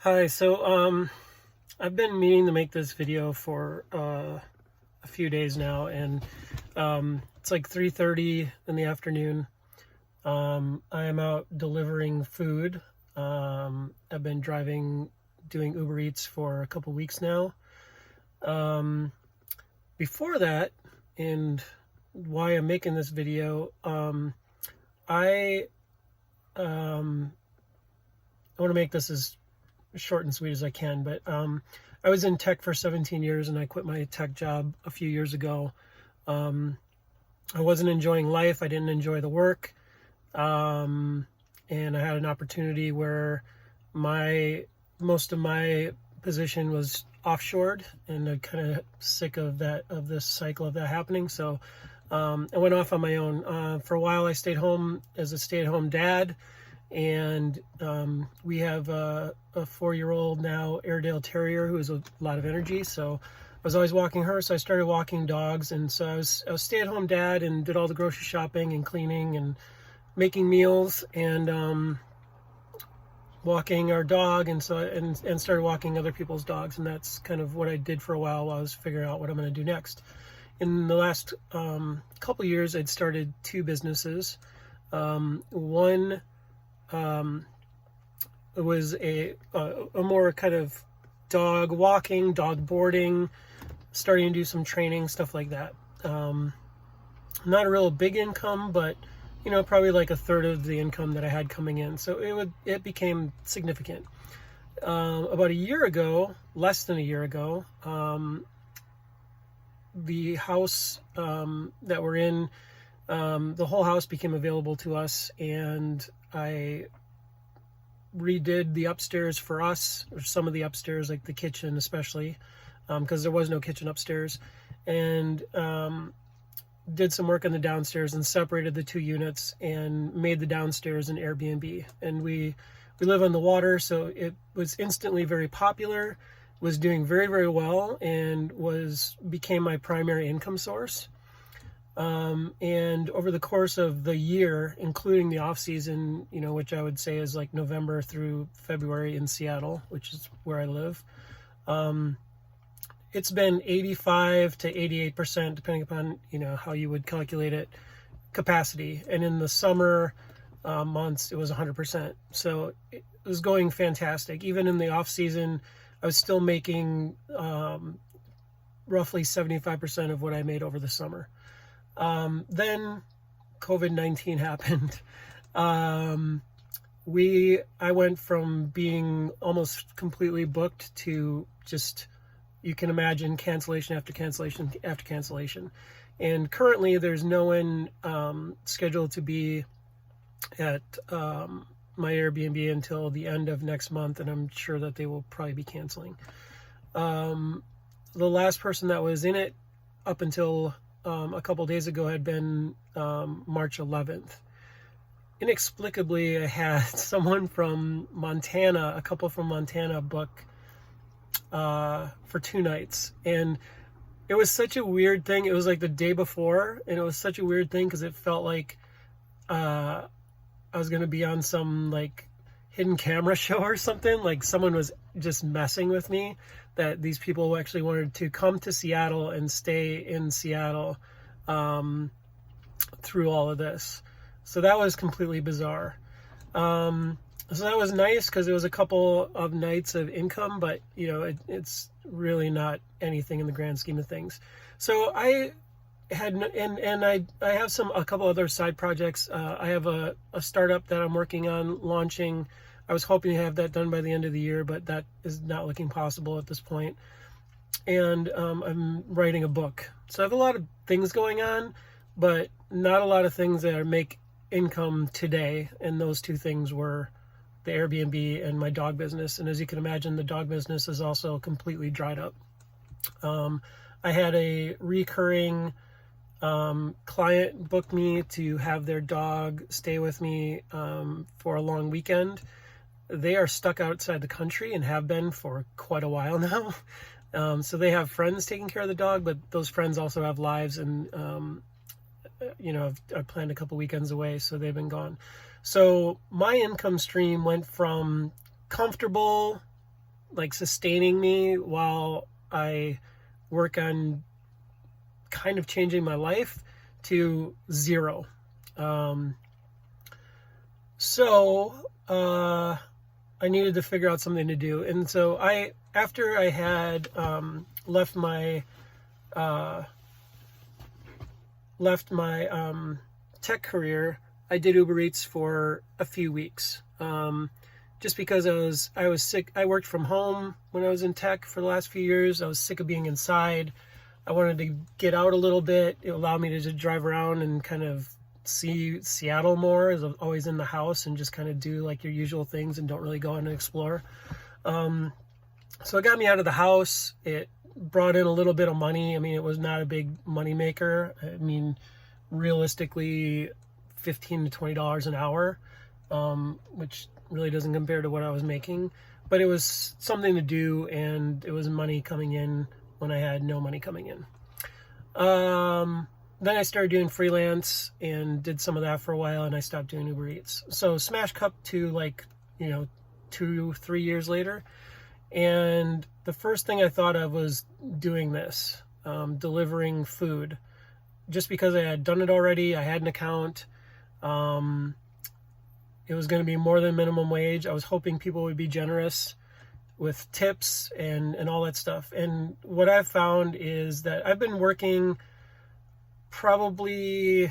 Hi, I've been meaning to make this video for a few days now, and it's like 3:30 in the afternoon. I am out delivering food. I've been doing Uber Eats for a couple weeks now. Um, Before that, and why I'm making this video, I um, I want to make this as short and sweet as I can, but I was in tech for 17 years and I quit my tech job a few years ago. Um, I wasn't enjoying life. I didn't enjoy the work. And I had an opportunity where most of my position was offshored, and I'm kind of sick of this cycle of that happening. So I went off on my own. For a while, I stayed home as a stay-at-home dad, and we have a 4-year-old now Airedale Terrier who has a lot of energy. So I was always walking her, so I started walking dogs, and so I was a stay-at-home dad and did all the grocery shopping and cleaning and making meals and walking our dog, and started walking other people's dogs, and that's kind of what I did for a while I was figuring out what I'm going to do next. In the last couple years, I'd started 2 businesses. One it was a more kind of dog walking, dog boarding, starting to do some training, stuff like that. Not a real big income, but probably like a third of the income that I had coming in. So it became significant. About a year ago, less than a year ago, the house that we're in, the whole house became available to us, and I redid the upstairs for us, or some of the upstairs, like the kitchen especially, because there was no kitchen upstairs, and did some work on the downstairs and separated the 2 units and made the downstairs an Airbnb. And we live on the water, so it was instantly very popular, was doing very, very well, and became my primary income source. And over the course of the year, including the off season, which I would say is like November through February in Seattle, which is where I live, it's been 85 to 88%, depending upon how you would calculate it, capacity. And in the summer months, it was 100%. So it was going fantastic. Even in the off season, I was still making roughly 75% of what I made over the summer. Then COVID-19 happened. I went from being almost completely booked to just, you can imagine, cancellation after cancellation after cancellation. And currently there's no one scheduled to be at my Airbnb until the end of next month, and I'm sure that they will probably be canceling. The last person that was in it up until a couple days ago had been March 11th. Inexplicably, I had someone from Montana, a couple from Montana, book for 2 nights. And it was such a weird thing. It was like the day before, and it was such a weird thing because it felt like I was going to be on some like hidden camera show or something. Like someone was just messing with me, that these people actually wanted to come to Seattle and stay in Seattle through all of this. So that was completely bizarre. So that was nice because it was a couple of nights of income, but it's really not anything in the grand scheme of things. So I had, and I have a couple other side projects. I have a startup that I'm working on launching. I was hoping to have that done by the end of the year, but that is not looking possible at this point. And I'm writing a book. So I have a lot of things going on, but not a lot of things that make income today. And those 2 things were the Airbnb and my dog business. And as you can imagine, the dog business is also completely dried up. I had a recurring client book me to have their dog stay with me for a long weekend. They are stuck outside the country and have been for quite a while now. So they have friends taking care of the dog, but those friends also have lives, and I planned a couple weekends away, so they've been gone. So my income stream went from comfortable like sustaining me while I work on kind of changing my life, to zero. So I needed to figure out something to do. And so after I had left my tech career, I did Uber Eats for a few weeks. Just because I was sick. I worked from home when I was in tech for the last few years. I was sick of being inside. I wanted to get out a little bit. It allowed me to just drive around and kind of see Seattle more, as I'm always in the house and just kind of do like your usual things and don't really go out and explore. So it got me out of the house. It brought in a little bit of money. I mean, it was not a big money maker. I mean, realistically, $15 to $20 an hour, which really doesn't compare to what I was making. But it was something to do, and it was money coming in when I had no money coming in. Then I started doing freelance and did some of that for a while, and I stopped doing Uber Eats. So smash cut to 2-3 years later, and the first thing I thought of was doing this, delivering food, just because I had done it already. I had an account. It was going to be more than minimum wage. I was hoping people would be generous with tips and all that stuff. And what I've found is that I've been working probably,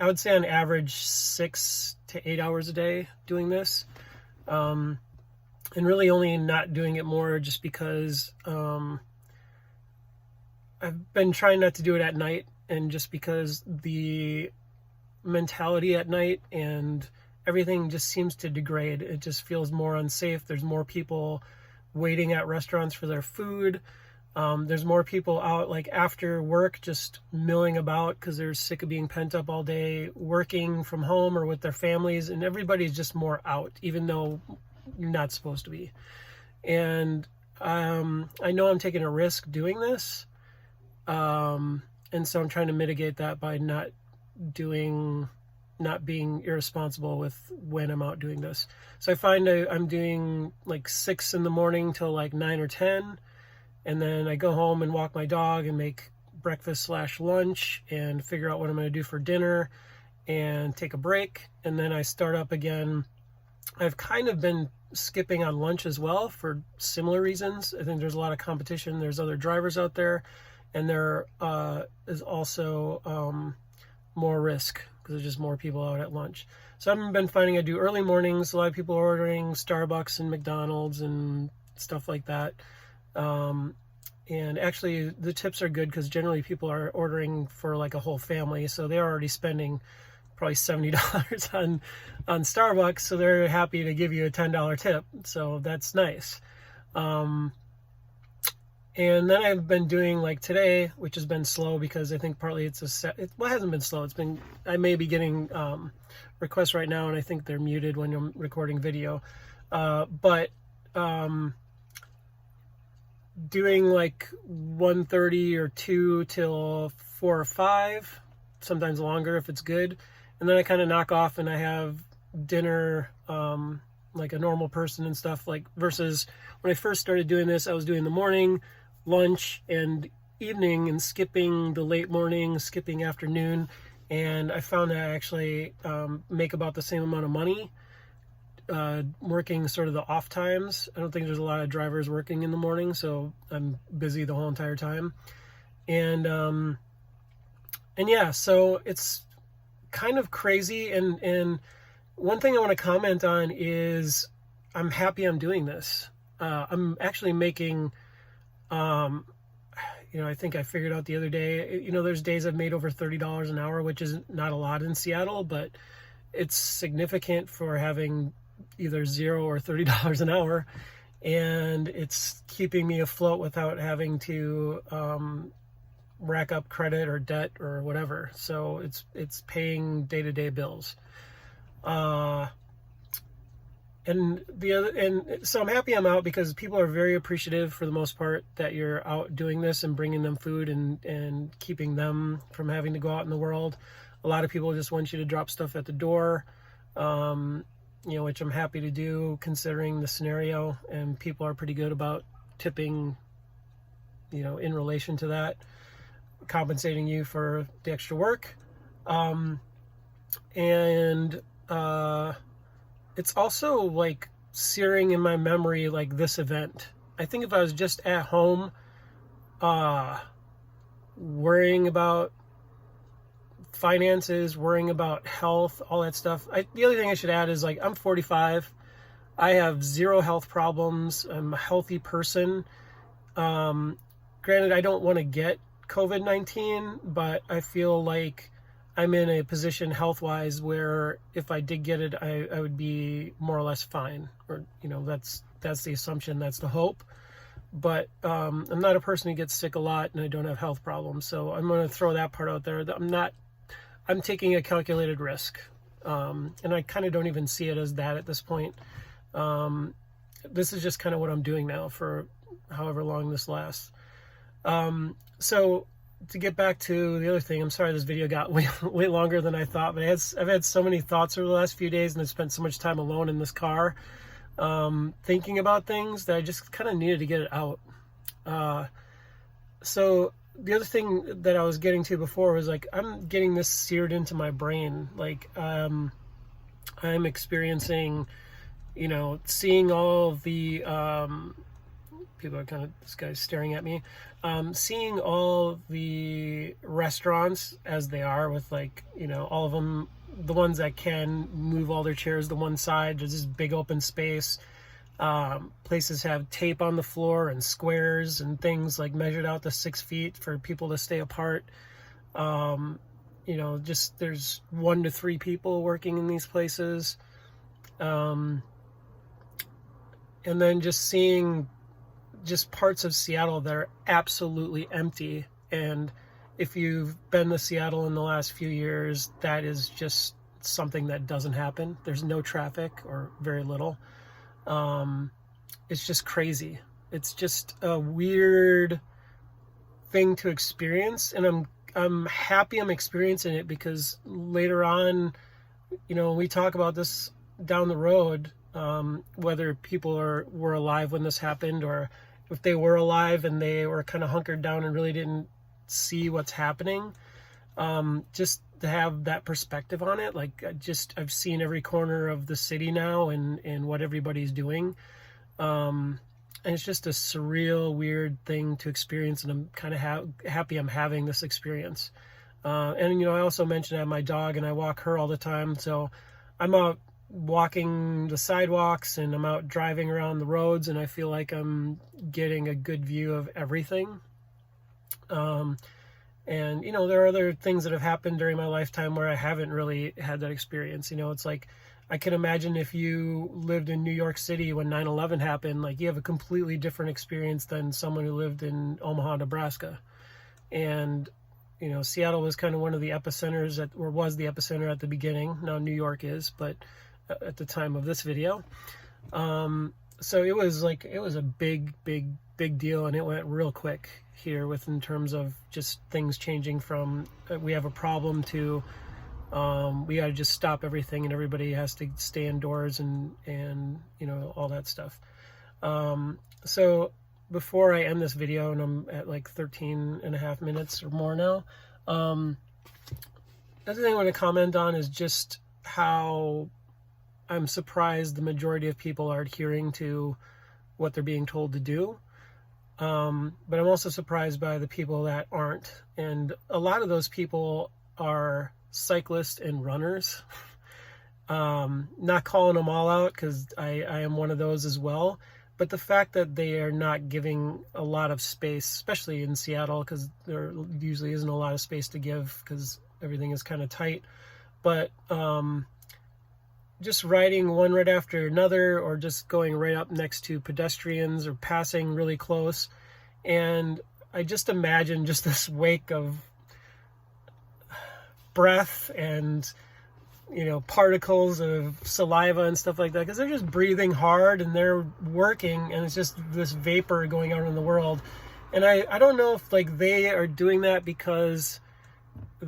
I would say on average, 6 to 8 hours a day doing this. And really only not doing it more just because I've been trying not to do it at night, and just because the mentality at night and everything just seems to degrade. It just feels more unsafe. There's more people waiting at restaurants for their food. There's more people out like after work just milling about because they're sick of being pent up all day, working from home or with their families, and everybody's just more out, even though you're not supposed to be. And I know I'm taking a risk doing this, and so I'm trying to mitigate that by not being irresponsible with when I'm out doing this. So I find I'm doing like 6 in the morning till like 9 or 10. And then I go home and walk my dog and make breakfast/lunch and figure out what I'm going to do for dinner and take a break. And then I start up again. I've kind of been skipping on lunch as well for similar reasons. I think there's a lot of competition. There's other drivers out there. And there is also more risk because there's just more people out at lunch. So I've been finding I do early mornings. A lot of people are ordering Starbucks and McDonald's and stuff like that. And actually the tips are good because generally people are ordering for like a whole family. So they're already spending probably $70 on Starbucks. So they're happy to give you a $10 tip. So that's nice. And then I've been doing like today, which has been slow because I think partly it hasn't been slow. I may be getting requests right now, and I think they're muted when I'm recording video. But doing like 1:30 or 2 till 4 or 5, sometimes longer if it's good. And then I kind of knock off and I have dinner like a normal person and stuff, like versus when I first started doing this, I was doing the morning, lunch, and evening, and skipping the late morning, skipping afternoon. And I found that I actually make about the same amount of money working sort of the off times. I don't think there's a lot of drivers working in the morning, so I'm busy the whole entire time. And yeah, so it's kind of crazy. And one thing I want to comment on is I'm happy I'm doing this. I'm actually making, I think I figured out the other day, there's days I've made over $30 an hour, which is not a lot in Seattle, but it's significant for having either $0 or $30 an hour. And it's keeping me afloat without having to rack up credit or debt or whatever. So it's paying day-to-day bills. And so I'm happy I'm out because people are very appreciative for the most part that you're out doing this and bringing them food and keeping them from having to go out in the world. A lot of people just want you to drop stuff at the door. which I'm happy to do considering the scenario, and people are pretty good about tipping, in relation to that, compensating you for the extra work. And it's also like searing in my memory, like this event. I think if I was just at home, worrying about finances, worrying about health, all that stuff. The other thing I should add is, like, I'm 45. I have zero health problems. I'm a healthy person. Granted, I don't want to get COVID-19, but I feel like I'm in a position health-wise where if I did get it, I would be more or less fine. Or, that's the assumption, that's the hope. But I'm not a person who gets sick a lot, and I don't have health problems. So I'm going to throw that part out there. I'm taking a calculated risk. And I kind of don't even see it as that at this point. This is just kind of what I'm doing now for however long this lasts. So to get back to the other thing, I'm sorry this video got way longer than I thought, but I've had so many thoughts over the last few days, and I've spent so much time alone in this car, thinking about things, that I just kind of needed to get it out. So the other thing that I was getting to before was, like, I'm getting this seared into my brain. Like, I'm experiencing, seeing all of the, people are this guy's staring at me, seeing all the restaurants as they are, with, like, all of them, the ones that can move all their chairs to one side, there's this big open space. Places have tape on the floor and squares and things, like, measured out to 6 feet for people to stay apart. Just there's 1 to 3 people working in these places. And then just seeing just parts of Seattle that are absolutely empty. And if you've been to Seattle in the last few years, that is just something that doesn't happen. There's no traffic, or very little. It's just crazy. It's just a weird thing to experience, and I'm happy I'm experiencing it, because later on, we talk about this down the road, whether people were alive when this happened, or if they were alive and they were kind of hunkered down and really didn't see what's happening. Just to have that perspective on it. Like, I've seen every corner of the city now, and what everybody's doing. And it's just a surreal, weird thing to experience, and I'm kind of happy I'm having this experience. And I also mentioned I have my dog, and I walk her all the time, so I'm out walking the sidewalks, and I'm out driving around the roads, and I feel like I'm getting a good view of everything. And, there are other things that have happened during my lifetime where I haven't really had that experience. It's like, I can imagine if you lived in New York City when 9/11 happened, like, you have a completely different experience than someone who lived in Omaha, Nebraska. And, Seattle was kind of one of the epicenters, or was the epicenter at the beginning. Now New York is, but at the time of this video. So it was a big deal, and it went real quick here in terms of just things changing from we have a problem to we got to just stop everything, and everybody has to stay indoors, and all that stuff. So before I end this video, and I'm at like 13 and a half minutes or more now, the other thing I want to comment on is just how I'm surprised the majority of people are adhering to what they're being told to do. But I'm also surprised by the people that aren't. And a lot of those people are cyclists and runners. Not calling them all out, because I am one of those as well. But the fact that they are not giving a lot of space, especially in Seattle, because there usually isn't a lot of space to give because everything is kind of tight. But just riding one right after another, or just going right up next to pedestrians, or passing really close. And I just imagine just this wake of breath and, particles of saliva and stuff like that, because they're just breathing hard and they're working, and it's just this vapor going out in the world. And I don't know if, like, they are doing that because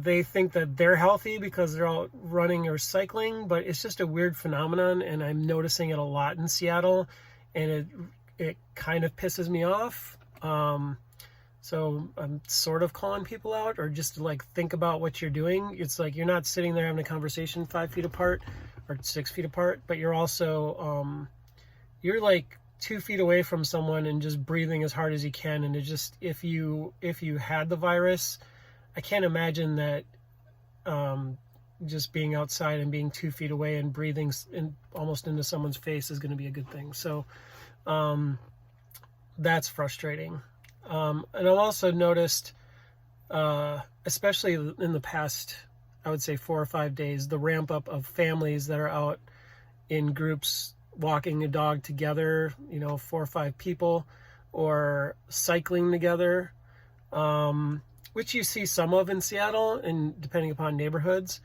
they think that they're healthy because they're out running or cycling, but it's just a weird phenomenon, and I'm noticing it a lot in Seattle, and it kind of pisses me off. So I'm sort of calling people out, or just to like think about what you're doing. It's like you're not sitting there having a conversation 5 feet apart or 6 feet apart, but you're also you're like 2 feet away from someone and just breathing as hard as you can. And it just, if you had the virus, I can't imagine that just being outside and being 2 feet away and breathing almost into someone's face is going to be a good thing. So that's frustrating. And I've also noticed, especially in the past, I would say 4 or 5 days, the ramp up of families that are out in groups walking a dog together, 4 or 5 people, or cycling together, which you see some of in Seattle, and depending upon neighborhoods.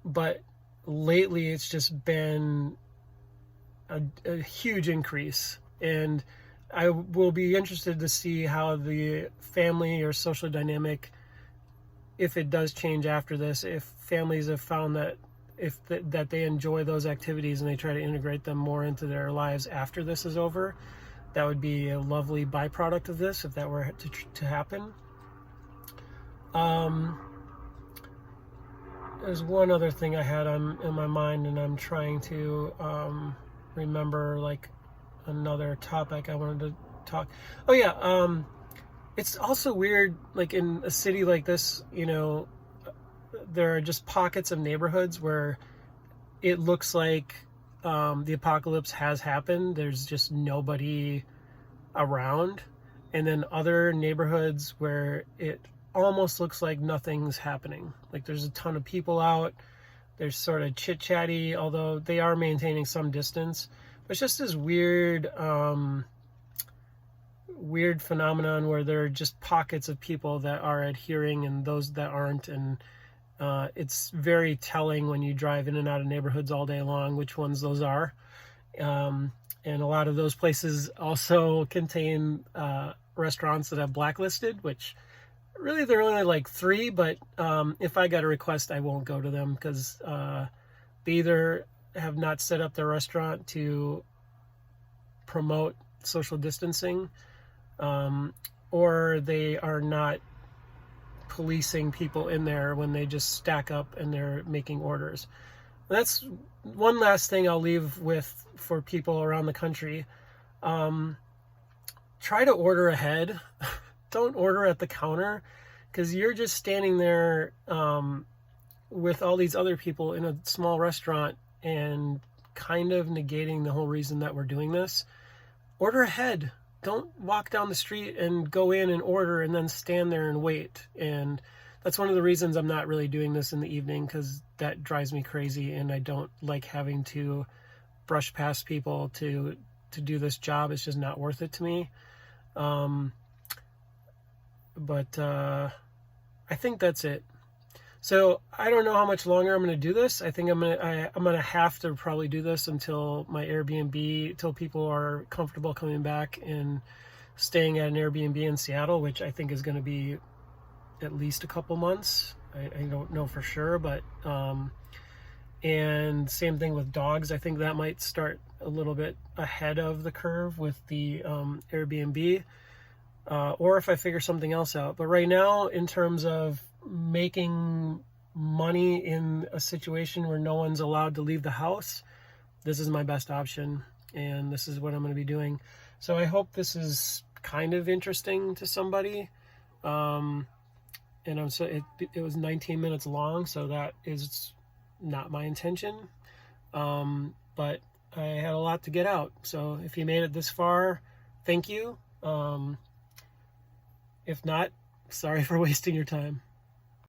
But lately it's just been a huge increase, and I will be interested to see how the family or social dynamic, if it does change after this, if families have found that that they enjoy those activities and they try to integrate them more into their lives after this is over. That would be a lovely byproduct of this if that were to happen. There's one other thing I had in my mind, and I'm trying to remember like another topic I wanted to talk. Oh yeah, it's also weird, like in a city like this, there are just pockets of neighborhoods where it looks like the apocalypse has happened. There's just nobody around. And then other neighborhoods where it almost looks like nothing's happening. Like there's a ton of people out. There's sort of chit-chatty, although they are maintaining some distance. But it's just this weird phenomenon where there are just pockets of people that are adhering and those that aren't. And it's very telling when you drive in and out of neighborhoods all day long which ones those are. And a lot of those places also contain restaurants that have blacklisted, which really they're only like 3, but if I got a request, I won't go to them because they either have not set up their restaurant to promote social distancing, or they are not policing people in there when they just stack up and they're making orders. That's one last thing I'll leave with for people around the country. Try to order ahead. Don't order at the counter, because you're just standing there with all these other people in a small restaurant and kind of negating the whole reason that we're doing this. Order ahead. Don't walk down the street and go in and order and then stand there and wait. And that's one of the reasons I'm not really doing this in the evening, because that drives me crazy, and I don't like having to brush past people to do this job. It's just not worth it to me. But I think that's it. So I don't know how much longer I'm going to do this. I think I'm going to have to probably do this until my Airbnb, till people are comfortable coming back and staying at an Airbnb in Seattle, which I think is going to be at least a couple months. I don't know for sure, but and same thing with dogs. I think that might start a little bit ahead of the curve with the Airbnb, or if I figure something else out. But right now, in terms of making money in a situation where no one's allowed to leave the house, this is my best option, and this is what I'm going to be doing. So I hope this is kind of interesting to somebody. And it was 19 minutes long, so that is not my intention. But I had a lot to get out. So if you made it this far, thank you. If not, sorry for wasting your time.